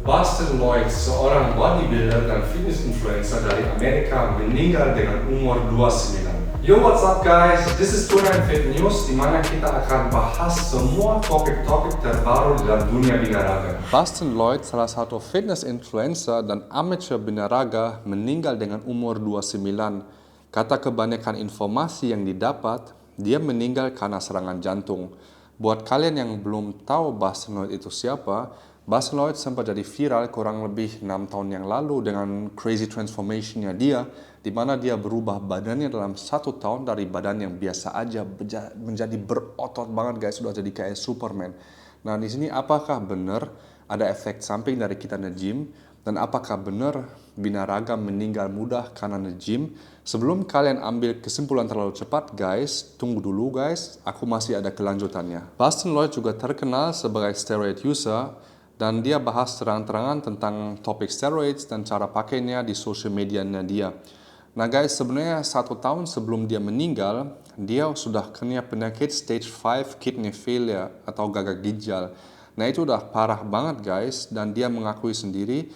Dustin Lloyd, seorang bodybuilder dan fitness influencer dari Amerika, meninggal dengan umur 29. Yo, what's up guys? This is Turan Fit News, di mana kita akan bahas semua topik-topik terbaru dalam dunia binaraga. Dustin Lloyd, salah satu fitness influencer dan amateur binaraga, meninggal dengan umur 29. Kata kebanyakan informasi yang didapat, dia meninggal karena serangan jantung. Buat kalian yang belum tahu Dustin Lloyd itu siapa, Dustin Lloyd sempat jadi viral kurang lebih 6 tahun yang lalu dengan crazy transformation-nya dia, di mana dia berubah badannya dalam 1 tahun dari badan yang biasa aja menjadi berotot banget guys, sudah jadi kayak Superman. Nah di sini apakah benar ada efek samping dari kita nge-gym, dan apakah benar binaraga meninggal mudah karena nge-gym? Sebelum kalian ambil kesimpulan terlalu cepat guys, tunggu dulu guys, aku masih ada kelanjutannya. Dustin Lloyd juga terkenal sebagai steroid user, dan dia bahas terang-terangan tentang topik steroids dan cara pakainya di social medianya dia. Nah guys, sebenarnya 1 tahun sebelum dia meninggal, dia sudah kena penyakit stage 5 kidney failure atau gagal ginjal. Nah itu udah parah banget guys, dan dia mengakui sendiri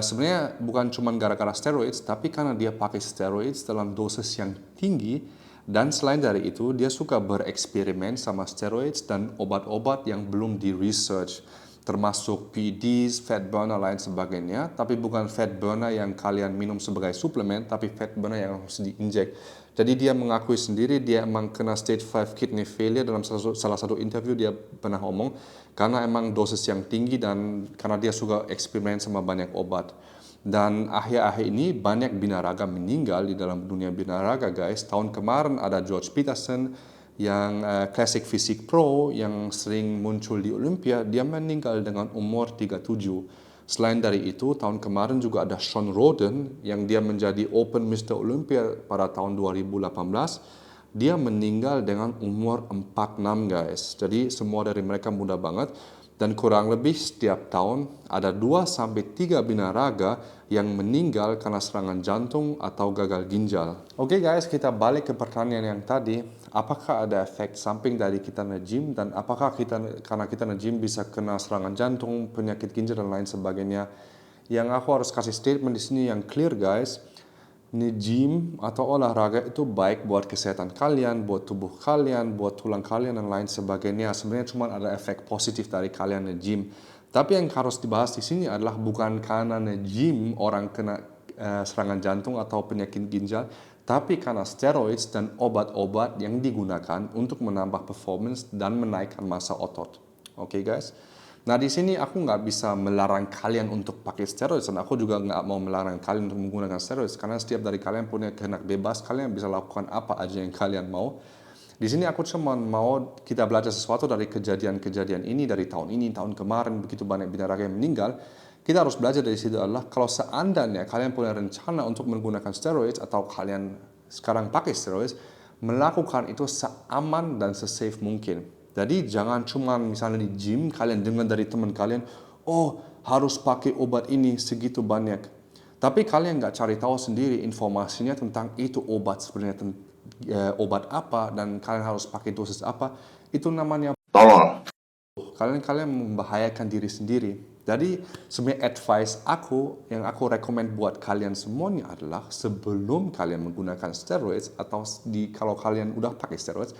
sebenarnya bukan cuma gara-gara steroids, tapi karena dia pakai steroids dalam dosis yang tinggi, dan selain dari itu dia suka bereksperimen sama steroids dan obat-obat yang belum di research, termasuk PEDs, fat burner, lain sebagainya, tapi bukan fat burner yang kalian minum sebagai suplemen, tapi fat burner yang harus diinjek. Jadi dia mengakui sendiri dia emang kena stage 5 kidney failure. Dalam salah satu interview dia pernah ngomong, karena emang dosis yang tinggi dan karena dia suka eksperimen sama banyak obat. Dan akhir-akhir ini banyak binaraga meninggal di dalam dunia binaraga guys. Tahun kemarin ada George Peterson, yang Classic Physique Pro yang sering muncul di Olympia, dia meninggal dengan umur 37. Selain dari itu, tahun kemarin juga ada Shawn Rhoden yang dia menjadi Open Mr. Olympia pada tahun 2018. Dia meninggal dengan umur 46 guys. Jadi semua dari mereka muda banget. Dan kurang lebih setiap tahun ada 2-3 binaraga yang meninggal karena serangan jantung atau gagal ginjal. Oke guys, kita balik ke pertanyaan yang tadi. Apakah ada efek samping dari kita nge-gym, dan apakah karena kita nge-gym bisa kena serangan jantung, penyakit ginjal dan lain sebagainya? Yang aku harus kasih statement di sini yang clear guys. Nge-gym atau olahraga itu baik buat kesehatan kalian, buat tubuh kalian, buat tulang kalian dan lain sebagainya. Sebenarnya cuma ada efek positif dari kalian nge-gym. Tapi yang harus dibahas di sini adalah bukan karena nge-gym orang kena serangan jantung atau penyakit ginjal, tapi karena steroids dan obat-obat yang digunakan untuk menambah performance dan menaikkan massa otot. Oke guys? Nah di sini aku nggak bisa melarang kalian untuk pakai steroids, dan aku juga nggak mau melarang kalian untuk menggunakan steroids, karena setiap dari kalian punya kehendak bebas, kalian bisa lakukan apa aja yang kalian mau. Di sini aku cuma mau kita belajar sesuatu dari kejadian-kejadian ini, dari tahun ini, tahun kemarin, begitu banyak binaraga yang meninggal. Kita harus belajar dari situ adalah kalau seandainya kalian punya rencana untuk menggunakan steroids atau kalian sekarang pakai steroids, melakukan itu seaman dan sesafe mungkin. Jadi jangan cuma misalnya di gym kalian dengar dari teman kalian, oh harus pakai obat ini segitu banyak. Tapi kalian nggak cari tahu sendiri informasinya tentang itu obat sebenarnya obat apa, dan kalian harus pakai dosis apa. Itu namanya tolol. Kalian membahayakan diri sendiri. Jadi sebenarnya advice aku yang aku rekomend buat kalian semuanya adalah sebelum kalian menggunakan steroids atau kalau kalian udah pakai steroids,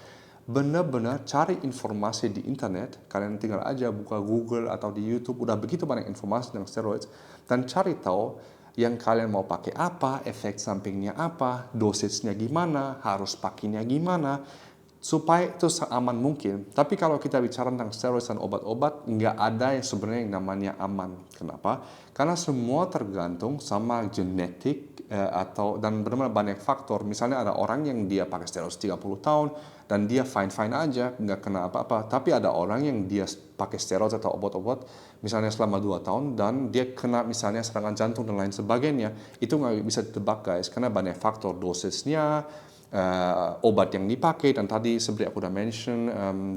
benar-benar cari informasi di internet. Kalian tinggal aja buka Google atau di YouTube, udah begitu banyak informasi tentang steroids, dan cari tahu yang kalian mau pakai apa, efek sampingnya apa, dosisnya gimana, harus pakainya gimana, supaya itu seaman mungkin. Tapi kalau kita bicara tentang steroid dan obat-obat, nggak ada yang sebenarnya yang namanya aman. Kenapa? Karena semua tergantung sama genetik dan benar-benar banyak faktor. Misalnya ada orang yang dia pakai steroid 30 tahun dan dia fine-fine aja, nggak kena apa-apa. Tapi ada orang yang dia pakai steroid atau obat-obat misalnya selama 2 tahun dan dia kena misalnya serangan jantung dan lain sebagainya. Itu nggak bisa ditebak guys, karena banyak faktor, dosisnya, obat yang dipakai, dan tadi seperti aku udah mention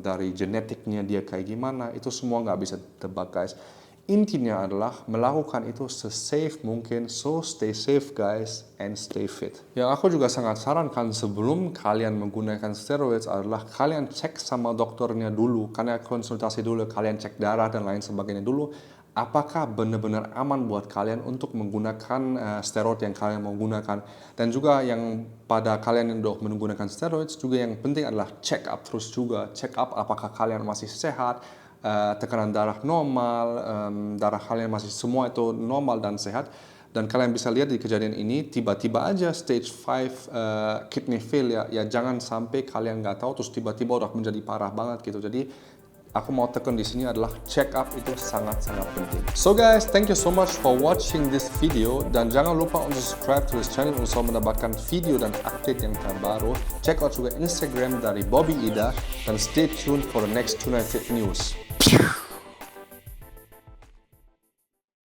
dari genetiknya dia kayak gimana, itu semua nggak bisa ditebak guys. Intinya adalah melakukan itu se-safe mungkin, so stay safe guys and stay fit. Yang aku juga sangat sarankan sebelum kalian menggunakan steroids adalah kalian cek sama dokternya dulu, karena konsultasi dulu, kalian cek darah dan lain sebagainya dulu. apakah benar-benar aman buat kalian untuk menggunakan steroid yang kalian mau gunakan. Dan juga yang pada kalian yang udah menggunakan steroid juga yang penting adalah check up terus juga. Check up apakah kalian masih sehat, tekanan darah normal, darah kalian masih semua itu normal dan sehat. Dan kalian bisa lihat di kejadian ini tiba-tiba aja stage 5 kidney failure, ya jangan sampai kalian nggak tahu terus tiba-tiba udah menjadi parah banget gitu. Jadi aku mau tekan di sini adalah check up itu sangat-sangat penting. So guys, thank you so much for watching this video dan jangan lupa untuk subscribe to this channel untuk mendapatkan video dan update yang terbaru. Check out juga Instagram dari Bobby Ida dan stay tuned for the next 295 Fit News.